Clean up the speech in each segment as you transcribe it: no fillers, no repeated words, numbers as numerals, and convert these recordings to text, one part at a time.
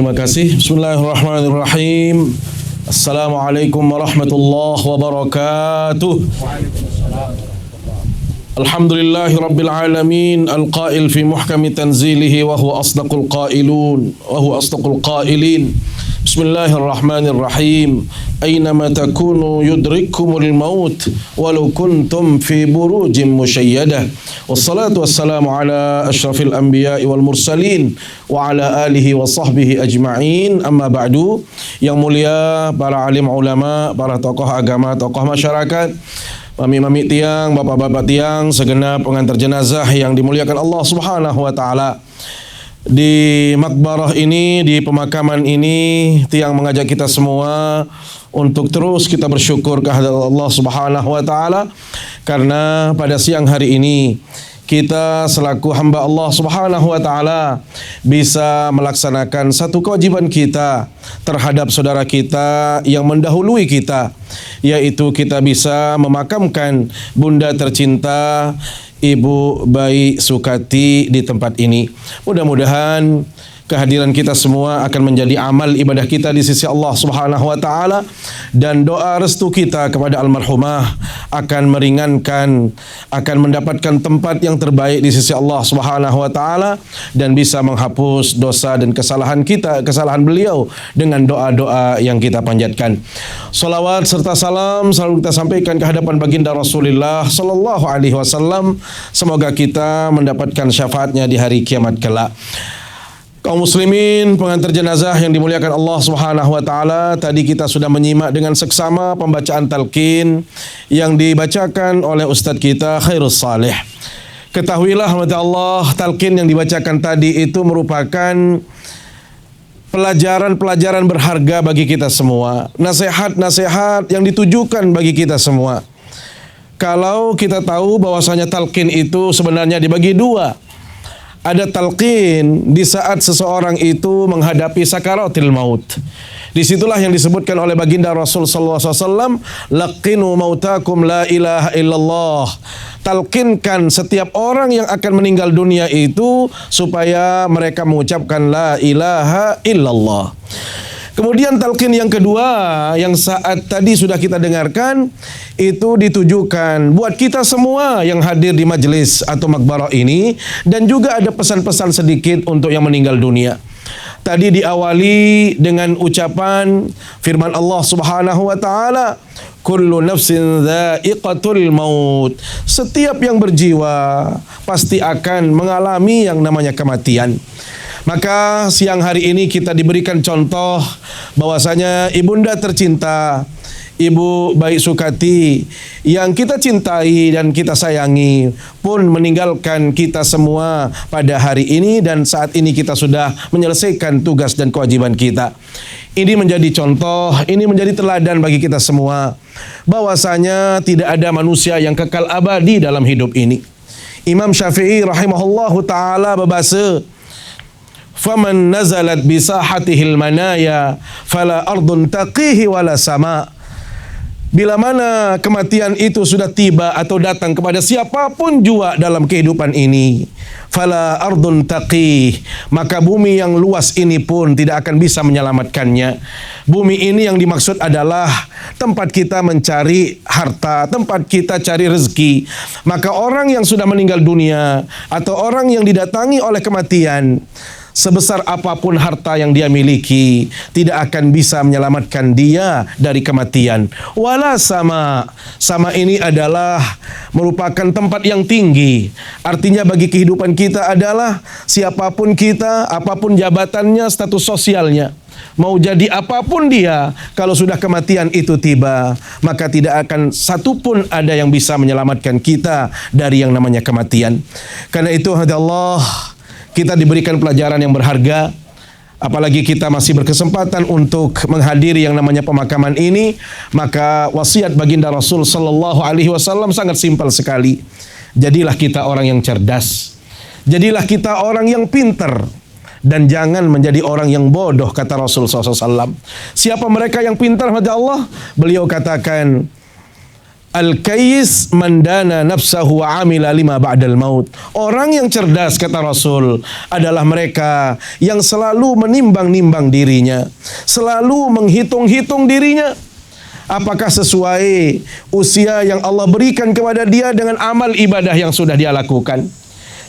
Terima kasih. Bismillahirrahmanirrahim. Assalamualaikum warahmatullahi wabarakatuh. Alhamdulillahi rabbil alamin, al-qail fi muhkami tanzilihi wa huwa asdaqul qailun wa huwa asdaqul qailin. Bismillahirrahmanirrahim. Aynama takunu yudrikkumul maut walau kuntum fi burujin musyayyadah. Wassalatu wassalamu ala asyrafil anbiya'i wal mursalin wa ala alihi wa sahbihi ajma'in. Amma ba'du. Yang mulia para alim ulama, para tokoh agama, tokoh masyarakat, mami-mami tiang, bapak-bapak tiang, segenap pengantar jenazah yang dimuliakan Allah Subhanahu wa taala. Di makbarah ini, di pemakaman ini, tiang mengajak kita semua untuk terus kita bersyukur kehadirat Allah Subhanahu wa taala, karena pada siang hari ini kita selaku hamba Allah Subhanahu wa taala bisa melaksanakan satu kewajiban kita terhadap saudara kita yang mendahului kita, yaitu kita bisa memakamkan bunda tercinta Ibu Bayi Sukati di tempat ini. Mudah-mudahan kehadiran kita semua akan menjadi amal ibadah kita di sisi Allah Subhanahu wa taala, dan doa restu kita kepada almarhumah akan meringankan, akan mendapatkan tempat yang terbaik di sisi Allah Subhanahu wa taala, dan bisa menghapus dosa dan kesalahan kita, kesalahan beliau dengan doa-doa yang kita panjatkan. Salawat serta salam selalu kita sampaikan ke hadapan baginda Rasulullah sallallahu alaihi wasallam. Semoga kita mendapatkan syafaatnya di hari kiamat kelak. Kaum muslimin, pengantar jenazah yang dimuliakan Allah Subhanahu wa taala, tadi kita sudah menyimak dengan seksama pembacaan talqin yang dibacakan oleh ustaz kita Khairus Saleh. Ketahuilah Allah, talqin yang dibacakan tadi itu merupakan pelajaran-pelajaran berharga bagi kita semua, nasihat-nasihat yang ditujukan bagi kita semua. Kalau kita tahu bahwasanya talqin itu sebenarnya dibagi dua. Ada talqin di saat seseorang itu menghadapi sakaratil maut. Disitulah yang disebutkan oleh baginda Rasul sallallahu alaihi wasallam, laqinu mautakum la ilaha illallah. Talqinkan setiap orang yang akan meninggal dunia itu supaya mereka mengucapkan la ilaha illallah. Kemudian talqin yang kedua yang saat tadi sudah kita dengarkan itu ditujukan buat kita semua yang hadir di majelis atau makbarah ini, dan juga ada pesan-pesan sedikit untuk yang meninggal dunia. Tadi diawali dengan ucapan firman Allah Subhanahu wa taala, kullu nafsin dha'iqatul maut. Setiap yang berjiwa pasti akan mengalami yang namanya kematian. Maka siang hari ini kita diberikan contoh bahwasanya ibunda tercinta Ibu Bayi Sukati yang kita cintai dan kita sayangi pun meninggalkan kita semua pada hari ini, dan saat ini kita sudah menyelesaikan tugas dan kewajiban kita. Ini menjadi contoh, ini menjadi teladan bagi kita semua bahwasanya tidak ada manusia yang kekal abadi dalam hidup ini. Imam Syafi'i rahimahullahu taala berbahasa, faman nazalat bisahatihil manaya fala ardun taqihi wala sama. Bila mana kematian itu sudah tiba atau datang kepada siapapun jua dalam kehidupan ini, fala ardun taqih, maka bumi yang luas ini pun tidak akan bisa menyelamatkannya. Bumi ini yang dimaksud adalah tempat kita mencari harta, tempat kita cari rezeki. Maka orang yang sudah meninggal dunia atau orang yang didatangi oleh kematian, sebesar apapun harta yang dia miliki, tidak akan bisa menyelamatkan dia dari kematian. Wala sama. Sama ini adalah merupakan tempat yang tinggi. Artinya bagi kehidupan kita adalah siapapun kita, apapun jabatannya, status sosialnya, mau jadi apapun dia, kalau sudah kematian itu tiba, maka tidak akan satupun ada yang bisa menyelamatkan kita dari yang namanya kematian. Karena itu Allah, kita diberikan pelajaran yang berharga, apalagi kita masih berkesempatan untuk menghadiri yang namanya pemakaman ini. Maka wasiat baginda Rasul sallallahu alaihi wasallam sangat simpel sekali. Jadilah kita orang yang cerdas, jadilah kita orang yang pintar, dan jangan menjadi orang yang bodoh, kata Rasul sallallahu alaihi wasallam. Siapa mereka yang pintar, kata Allah? Beliau katakan, Al-kayyis man dana nafsahu wa amila lima ba'dal maut. Orang yang cerdas, kata Rasul, adalah mereka yang selalu menimbang-nimbang dirinya, selalu menghitung-hitung dirinya. Apakah sesuai usia yang Allah berikan kepada dia dengan amal ibadah yang sudah dia lakukan?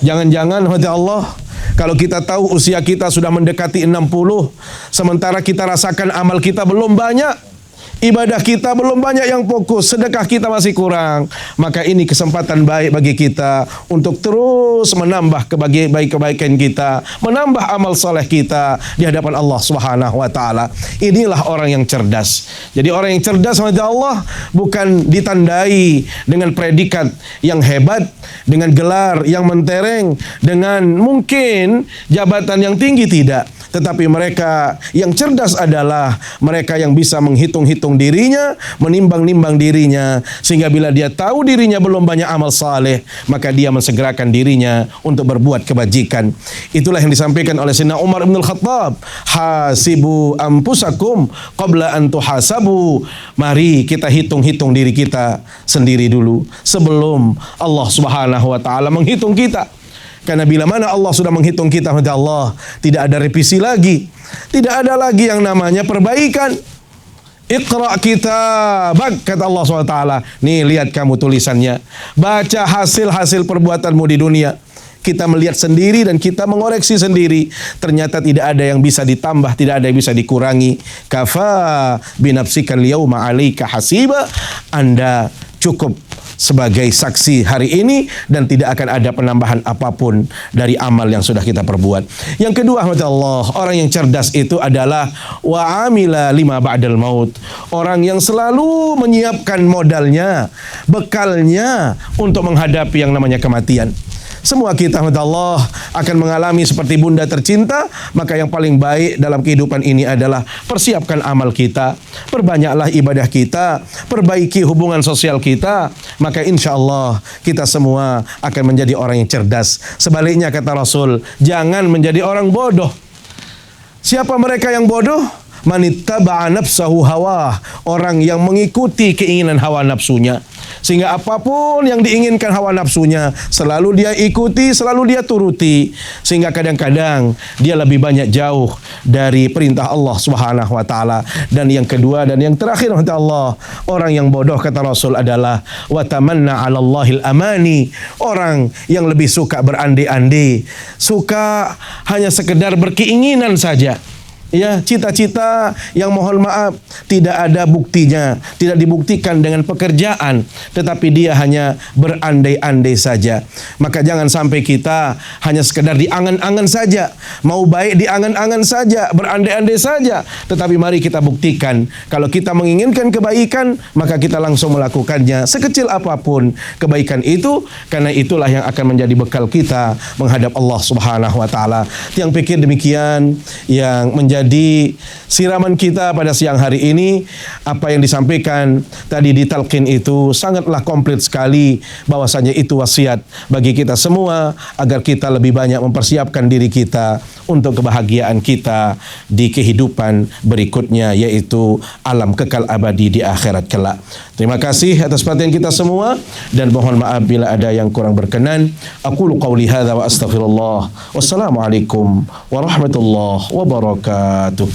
Jangan-jangan, hati Allah, kalau kita tahu usia kita sudah mendekati 60, sementara kita rasakan amal kita belum banyak, ibadah kita belum banyak yang fokus, sedekah kita masih kurang, maka ini kesempatan baik bagi kita untuk terus menambah kebaikan kita, menambah amal soleh kita di hadapan Allah Subhanahu wa taala. Inilah orang yang cerdas. Jadi orang yang cerdas sama Allah bukan ditandai dengan predikat yang hebat, dengan gelar yang mentereng, dengan mungkin jabatan yang tinggi, tidak. Tetapi mereka yang cerdas adalah mereka yang bisa menghitung-hitung dirinya, menimbang-nimbang dirinya, sehingga bila dia tahu dirinya belum banyak amal saleh, maka dia mensegerakan dirinya untuk berbuat kebajikan. Itulah yang disampaikan oleh Sayyidina Umar bin Al-Khattab, hasibu anfusakum qabla an tuhasabu. Mari kita hitung-hitung diri kita sendiri dulu sebelum Allah Subhanahu wa taala menghitung kita. Karena bila mana Allah sudah menghitung kita, Allah tidak ada revisi lagi, tidak ada lagi yang namanya perbaikan. Iqra kitabak, kata Allah SWT. Nih, lihat kamu tulisannya, baca hasil-hasil perbuatanmu di dunia. Kita melihat sendiri dan kita mengoreksi sendiri. Ternyata tidak ada yang bisa ditambah, tidak ada yang bisa dikurangi. Kafa binafsikan liyawma alaika hasiba. Anda cukup sebagai saksi hari ini dan tidak akan ada penambahan apapun dari amal yang sudah kita perbuat. Yang kedua, Allah, orang yang cerdas itu adalah wa amila lima ba'dal maut. Orang yang selalu menyiapkan modalnya, bekalnya untuk menghadapi yang namanya kematian. Semua kita, Allah, akan mengalami seperti bunda tercinta. Maka yang paling baik dalam kehidupan ini adalah persiapkan amal kita, perbanyaklah ibadah kita, perbaiki hubungan sosial kita. Maka insya Allah kita semua akan menjadi orang yang cerdas. Sebaliknya, kata Rasul, jangan menjadi orang bodoh. Siapa mereka yang bodoh? Manittaba'a nafsahu hawah. Orang yang mengikuti keinginan hawa nafsunya, sehingga apapun yang diinginkan hawa nafsunya selalu dia ikuti, selalu dia turuti, sehingga kadang-kadang dia lebih banyak jauh dari perintah Allah Subhanahu wa taala. Dan yang kedua dan yang terakhir, kata Allah, orang yang bodoh, kata Rasul, adalah wa tamanna 'ala Allahil amani. Orang yang lebih suka berandai-andai, suka hanya sekedar berkeinginan saja. Ya, cita-cita yang mohon maaf tidak ada buktinya, tidak dibuktikan dengan pekerjaan, tetapi dia hanya berandai-andai saja. Maka jangan sampai kita hanya sekedar diangan-angan saja, mau baik diangan-angan saja, berandai-andai saja. Tetapi mari kita buktikan, kalau kita menginginkan kebaikan, maka kita langsung melakukannya, sekecil apapun kebaikan itu, karena itulah yang akan menjadi bekal kita menghadap Allah Subhanahu wa taala. Yang pikir demikian yang menjadi siraman kita pada siang hari ini. Apa yang disampaikan tadi di talqin itu sangatlah komplit sekali, bahwasanya itu wasiat bagi kita semua agar kita lebih banyak mempersiapkan diri kita untuk kebahagiaan kita di kehidupan berikutnya, yaitu alam kekal abadi di akhirat kelak. Terima kasih atas perhatian kita semua dan mohon maaf bila ada yang kurang berkenan. Aqulu qawli hadza wa astaghfirullah. Wassalamualaikum warahmatullahi wabarakatuh.